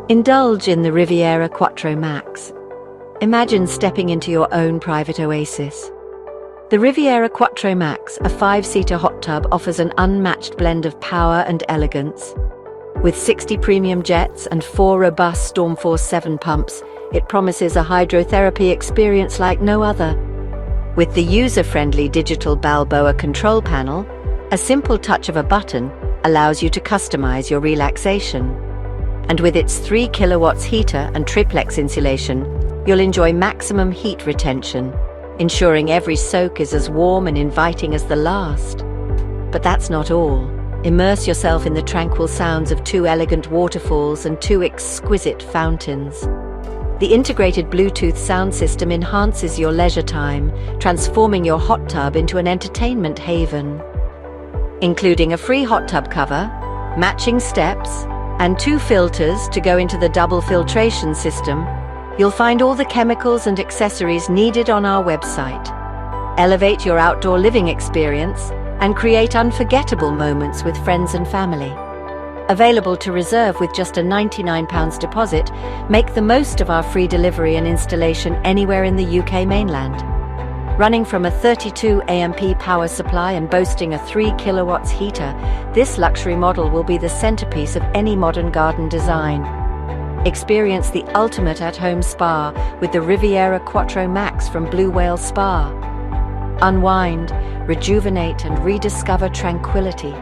Indulge in the Riviera Quattro Max. Imagine stepping into your own private oasis. The Riviera Quattro Max, a 5-seater hot tub, offers an unmatched blend of power and elegance. With 60 premium jets and 4 robust Stormforce 7 pumps, it promises a hydrotherapy experience like no other. With the user-friendly digital Balboa control panel, a simple touch of a button allows you to customize your relaxation. And with its 3 kilowatts heater and triplex insulation, you'll enjoy maximum heat retention, ensuring every soak is as warm and inviting as the last. But that's not all. Immerse yourself in the tranquil sounds of 2 elegant waterfalls and 2 exquisite fountains. The integrated Bluetooth sound system enhances your leisure time, transforming your hot tub into an entertainment haven. Including a free hot tub cover, matching steps, and 2 filters to go into the double filtration system, you'll find all the chemicals and accessories needed on our website. Elevate your outdoor living experience and create unforgettable moments with friends and family. Available to reserve with just a £99 deposit, make the most of our free delivery and installation anywhere in the UK mainland. Running from a 32 AMP power supply and boasting a 3 kilowatts heater, this luxury model will be the centerpiece of any modern garden design. Experience the ultimate at-home spa with the Riviera Quattro Max from Blue Whale Spa. Unwind, rejuvenate and rediscover tranquility